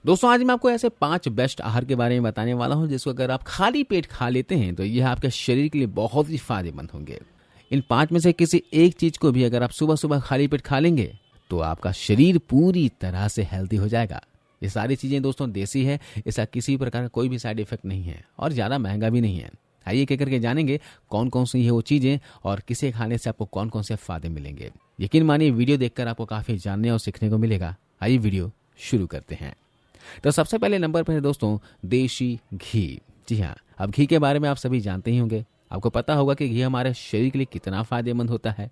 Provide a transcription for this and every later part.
दोस्तों आज मैं आपको ऐसे 5 बेस्ट आहार के बारे में बताने वाला हूं जिसको अगर आप खाली पेट खा लेते हैं तो यह आपके शरीर के लिए बहुत ही फायदेमंद होंगे। इन 5 में से किसी एक चीज को भी अगर आप सुबह सुबह खाली पेट खा लेंगे तो आपका शरीर पूरी तरह से हेल्दी हो जाएगा। ये सारी चीजें दोस्तों देसी है, इसका किसी प्रकार का कोई भी साइड इफेक्ट नहीं है और ज्यादा महंगा भी नहीं है। आइए एक करके जानेंगे कौन कौन सी है वो चीजें और किसे खाने से आपको कौन कौन से फायदे मिलेंगे। यकीन मानिए वीडियो देखकर आपको काफी जानने और सीखने को मिलेगा। आइए वीडियो शुरू करते हैं। तो सबसे पहले नंबर पर है दोस्तों देशी घी। जी हाँ, अब घी के बारे में आप सभी जानते ही होंगे। आपको पता होगा कि घी हमारे शरीर के लिए कितना फायदेमंद होता है।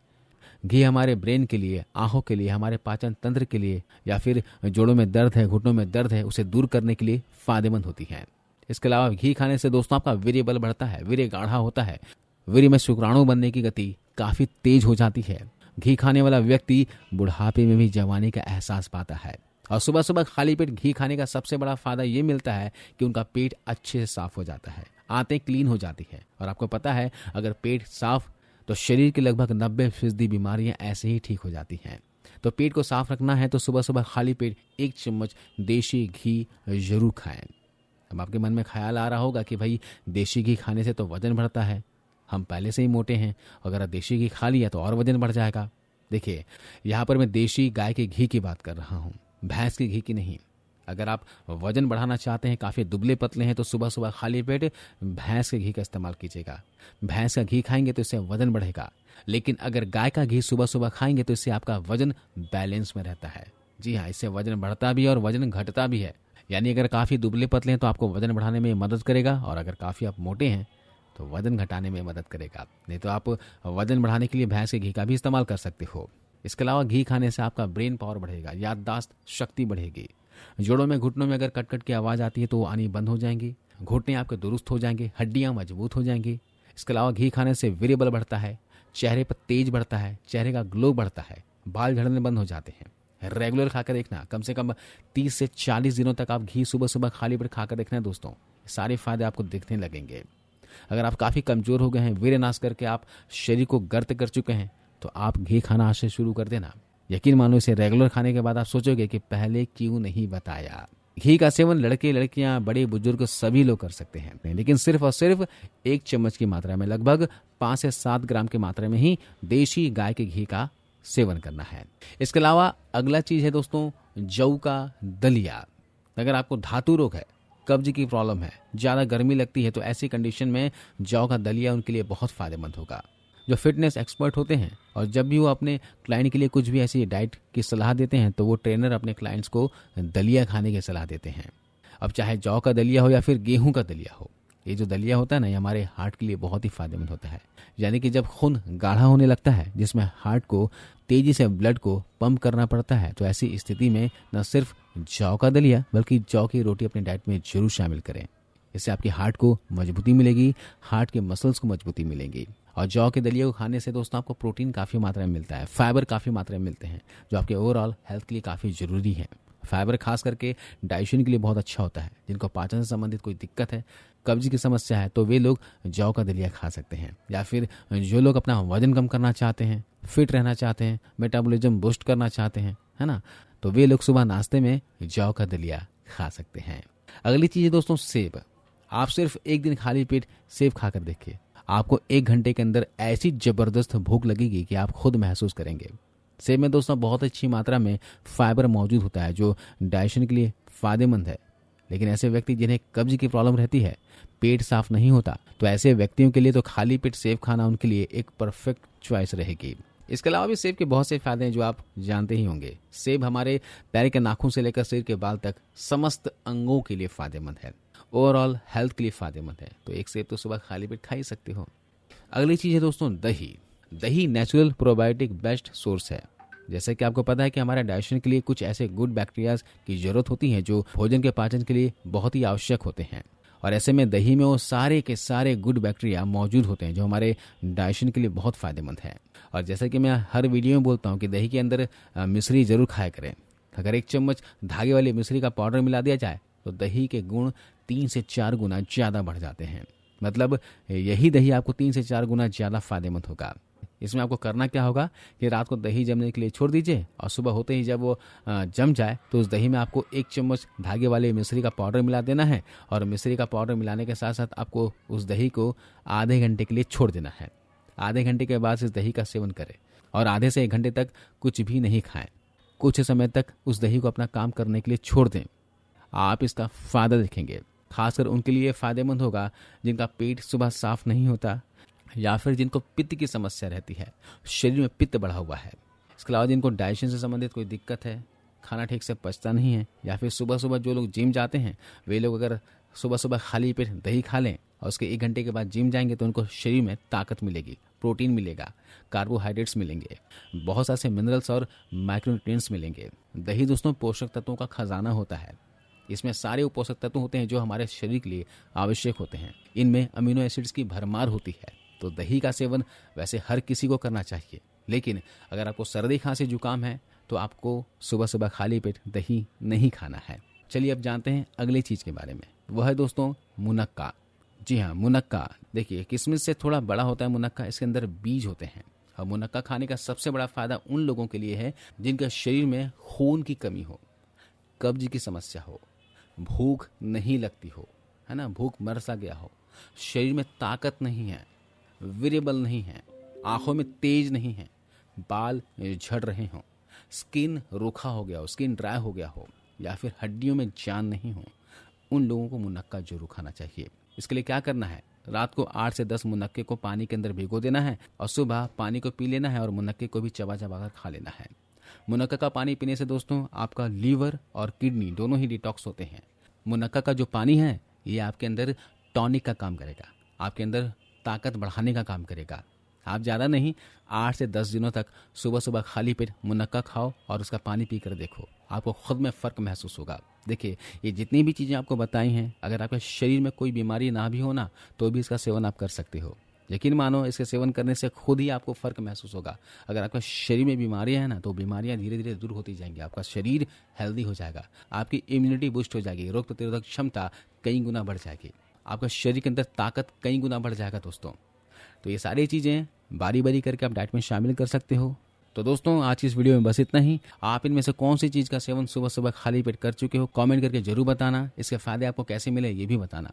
घी हमारे ब्रेन के लिए, आंखों के लिए, हमारे पाचन तंत्र के लिए या फिर जोड़ों में दर्द है, घुटनों में दर्द है, उसे दूर करने के लिए फायदेमंद होती है। इसके अलावा घी खाने से दोस्तों आपका वीर्य बल बढ़ता है, वीर्य गाढ़ा होता है, वीर्य में शुक्राणु बनने की गति काफी तेज हो जाती है। घी खाने वाला व्यक्ति बुढ़ापे में भी जवानी का एहसास पाता है। और सुबह सुबह खाली पेट घी खाने का सबसे बड़ा फायदा ये मिलता है कि उनका पेट अच्छे से साफ हो जाता है, आंतें क्लीन हो जाती है। और आपको पता है अगर पेट साफ तो शरीर की लगभग 90% बीमारियां ऐसे ही ठीक हो जाती हैं। तो पेट को साफ रखना है तो सुबह सुबह खाली पेट 1 चम्मच देशी घी जरूर खाएं। अब आपके मन में ख्याल आ रहा होगा कि भाई देशी घी खाने से तो वजन बढ़ता है, हम पहले से ही मोटे हैं, अगर देशी घी खा लिया तो और वजन बढ़ जाएगा। देखिए यहाँ पर मैं देशी गाय के घी की बात कर रहा हूँ, भैंस के घी की नहीं। अगर आप वजन बढ़ाना चाहते हैं, काफ़ी दुबले पतले हैं, तो सुबह सुबह खाली पेट भैंस के घी का इस्तेमाल कीजिएगा। भैंस का घी खाएंगे तो इससे वजन बढ़ेगा, लेकिन अगर गाय का घी सुबह सुबह खाएंगे तो इससे आपका वजन बैलेंस में रहता है। जी हाँ, इससे वजन बढ़ता भी है और वजन घटता भी है। यानी अगर काफ़ी दुबले पतले हैं तो आपको वजन बढ़ाने में मदद करेगा, और अगर काफ़ी आप मोटे हैं तो वजन घटाने में मदद करेगा। नहीं तो आप वजन बढ़ाने के लिए भैंस के घी का भी इस्तेमाल कर सकते हो। इसके अलावा घी खाने से आपका ब्रेन पावर बढ़ेगा, याददाश्त शक्ति बढ़ेगी। जोड़ों में, घुटनों में अगर कटकट की आवाज़ आती है तो वो आनी बंद हो जाएंगी, घुटने आपके दुरुस्त हो जाएंगे, हड्डियां मजबूत हो जाएंगी। इसके अलावा घी खाने से वीर्य बल बढ़ता है, चेहरे पर तेज बढ़ता है, चेहरे का ग्लो बढ़ता है, बाल झड़ने बंद हो जाते हैं। रेगुलर खाकर देखना, कम से कम 30 से 40 दिनों तक आप घी सुबह सुबह खाली पेट खाकर देखना है दोस्तों, सारे फायदे आपको दिखने लगेंगे। अगर आप काफ़ी कमज़ोर हो गए हैं, वीर्य नाश करके आप शरीर को गर्त कर चुके हैं, तो आप घी खाना आज से शुरू कर देना। यकीन मानो इसे रेगुलर खाने के बाद आप सोचोगे कि पहले क्यों नहीं बताया। घी का सेवन लड़के, लड़कियां, बड़े बुजुर्ग सभी लोग कर सकते हैं, लेकिन सिर्फ और सिर्फ 1 चम्मच की मात्रा में, लगभग 5 से 7 ग्राम की मात्रा में ही देशी गाय के घी का सेवन करना है। इसके अलावा अगला चीज है दोस्तों जौ का दलिया। अगर आपको धातु रोग है, कब्ज की प्रॉब्लम है, ज़्यादा गर्मी लगती है, तो ऐसी कंडीशन में जौ का दलिया उनके लिए बहुत फायदेमंद होगा। जो फिटनेस एक्सपर्ट होते हैं और जब भी वो अपने क्लाइंट के लिए कुछ भी ऐसी डाइट की सलाह देते हैं तो वो ट्रेनर अपने क्लाइंट्स को दलिया खाने की सलाह देते हैं। अब चाहे जौ का दलिया हो या फिर गेहूं का दलिया हो, ये जो दलिया होता है ना, ये हमारे हार्ट के लिए बहुत ही फायदेमंद होता है। यानी कि जब खून गाढ़ा होने लगता है, जिसमें हार्ट को तेजी से ब्लड को पंप करना पड़ता है, तो ऐसी स्थिति में न सिर्फ जौ का दलिया बल्कि जौ की रोटी अपनी डाइट में जरूर शामिल करें। इससे आपके हार्ट को मजबूती मिलेगी, हार्ट के मसल्स को मजबूती मिलेगी। और जौ के दलिया को खाने से दोस्तों आपको प्रोटीन काफ़ी मात्रा में मिलता है, फाइबर काफ़ी मात्रा में मिलते हैं, जो आपके ओवरऑल हेल्थ के लिए काफ़ी ज़रूरी है। फाइबर खास करके डाइजेशन के लिए बहुत अच्छा होता है। जिनको पाचन से संबंधित कोई दिक्कत है, कब्ज की समस्या है, तो वे लोग जौ का दलिया खा सकते हैं। या फिर जो लोग अपना वजन कम करना चाहते हैं, फिट रहना चाहते हैं, मेटाबॉलिज्म बूस्ट करना चाहते हैं, है ना, तो वे लोग सुबह नाश्ते में जौ का दलिया खा सकते हैं। अगली चीज़ है दोस्तों सेब। आप सिर्फ 1 दिन खाली पेट सेब खाकर देखिए, आपको 1 घंटे के अंदर ऐसी जबरदस्त भूख लगेगी कि आप खुद महसूस करेंगे। सेब में दोस्तों बहुत अच्छी मात्रा में फाइबर मौजूद होता है, जो डाइजेशन के लिए फायदेमंद है। लेकिन ऐसे व्यक्ति जिन्हें कब्ज की प्रॉब्लम रहती है, पेट साफ नहीं होता, तो ऐसे व्यक्तियों के लिए तो खाली पेट सेब खाना उनके लिए एक परफेक्ट चॉइस रहेगी। इसके अलावा भी सेब के बहुत से फायदे हैं जो आप जानते ही होंगे। सेब हमारे पैर के नाखून से लेकर सिर के बाल तक समस्त अंगों के लिए फायदेमंद है, ओवरऑल हेल्थ के लिए फायदेमंद है। तो एक सेब तो सुबह खाली पेट खा ही सकते हो। अगली चीज है दोस्तों दही। दही नेचुरल प्रोबायोटिक बेस्ट सोर्स है। जैसे कि आपको पता है कि हमारे डाइजेशन के लिए कुछ ऐसे गुड बैक्टीरियाज की जरूरत होती है जो भोजन के पाचन के लिए बहुत ही आवश्यक होते हैं, और ऐसे में दही में वो सारे के सारे गुड बैक्टीरिया मौजूद होते हैं जो हमारे डाइजेशन के लिए बहुत फायदेमंद है। और जैसे कि मैं हर वीडियो में बोलता हूँ कि दही के अंदर मिश्री जरूर खाया करें। अगर 1 चम्मच धागे वाली मिश्री का पाउडर मिला दिया जाए तो दही के गुण 3 से 4 गुना ज़्यादा बढ़ जाते हैं। मतलब यही दही आपको 3 से 4 गुना ज़्यादा फायदेमंद होगा। इसमें आपको करना क्या होगा कि रात को दही जमने के लिए छोड़ दीजिए और सुबह होते ही जब वो जम जाए तो उस दही में आपको 1 चम्मच धागे वाले मिश्री का पाउडर मिला देना है। और मिश्री का पाउडर मिलाने के साथ साथ आपको उस दही को आधे घंटे के लिए छोड़ देना है। आधे घंटे के बाद इस दही का सेवन करें और आधे से 1 घंटे तक कुछ भी नहीं खाएं। कुछ समय तक उस दही को अपना काम करने के लिए छोड़ दें। आप इसका फ़ायदा देखेंगे। खासकर उनके लिए फ़ायदेमंद होगा जिनका पेट सुबह साफ नहीं होता या फिर जिनको पित्त की समस्या रहती है, शरीर में पित्त बढ़ा हुआ है। इसके अलावा जिनको डाइजेशन से संबंधित कोई दिक्कत है, खाना ठीक से पचता नहीं है, या फिर सुबह सुबह जो लोग जिम जाते हैं वे लोग अगर सुबह सुबह खाली पेट दही खा लें और उसके 1 घंटे के बाद जिम जाएंगे तो उनको शरीर में ताकत मिलेगी, प्रोटीन मिलेगा, कार्बोहाइड्रेट्स मिलेंगे, बहुत सारे मिनरल्स और माइक्रोन्यूट्रिएंट्स मिलेंगे। दही दोस्तों पोषक तत्वों का खजाना होता है। इसमें सारे पोषक तत्व होते हैं जो हमारे शरीर के लिए आवश्यक होते हैं। इनमें अमीनो एसिड्स की भरमार होती है। तो दही का सेवन वैसे हर किसी को करना चाहिए, लेकिन अगर आपको सर्दी खांसी जुकाम है तो आपको सुबह सुबह खाली पेट दही नहीं खाना है। चलिए अब जानते हैं अगली चीज़ के बारे में। वह है दोस्तों मुनक्का। जी हाँ, मुनक्का। देखिए किशमिश से थोड़ा बड़ा होता है मुनक्का, इसके अंदर बीज होते हैं। और मुनक्का खाने का सबसे बड़ा फायदा उन लोगों के लिए है जिनका शरीर में खून की कमी हो, कब्ज की समस्या हो, भूख नहीं लगती हो, है ना, भूख मर सा गया हो, शरीर में ताकत नहीं है, वीर्यबल नहीं है, आंखों में तेज नहीं है, बाल झड़ रहे हों, स्किन रूखा हो गया हो, स्किन ड्राई हो गया हो, या फिर हड्डियों में जान नहीं हो, उन लोगों को मुनक्का जरूर खाना चाहिए। इसके लिए क्या करना है, रात को 8 से 10 मुनक्के को पानी के अंदर भिगो देना है और सुबह पानी को पी लेना है और मुनक्के को भी चबा चबा कर खा लेना है। मुनक्का का पानी पीने से दोस्तों आपका लीवर और किडनी दोनों ही डिटॉक्स होते हैं। मुनक्का का जो पानी है ये आपके अंदर टॉनिक का काम करेगा, आपके अंदर ताकत बढ़ाने का काम करेगा। आप ज़्यादा नहीं 8 से 10 दिनों तक सुबह सुबह खाली पेट मुनक्का खाओ और उसका पानी पी कर देखो, आपको खुद में फ़र्क महसूस होगा। देखिए ये जितनी भी चीज़ें आपको बताई हैं, अगर आपके शरीर में कोई बीमारी ना भी हो ना तो भी इसका सेवन आप कर सकते हो। यकीन मानो इसके सेवन करने से खुद ही आपको फ़र्क महसूस होगा। अगर आपका शरीर में बीमारियां हैं ना तो बीमारियां धीरे धीरे दूर होती जाएंगी, आपका शरीर हेल्दी हो जाएगा, आपकी इम्यूनिटी बूस्ट हो जाएगी, रोग प्रतिरोधक क्षमता कई गुना बढ़ जाएगी, आपका शरीर के अंदर ताकत कई गुना बढ़ जाएगा दोस्तों। तो ये सारी चीज़ें बारी बारी करके आप डाइट में शामिल कर सकते हो। तो दोस्तों आज की इस वीडियो में बस इतना ही। आप इनमें से कौन सी चीज़ का सेवन सुबह सुबह खाली पेट कर चुके हो, कमेंट करके जरूर बताना। इसके फायदे आपको कैसे मिले ये भी बताना।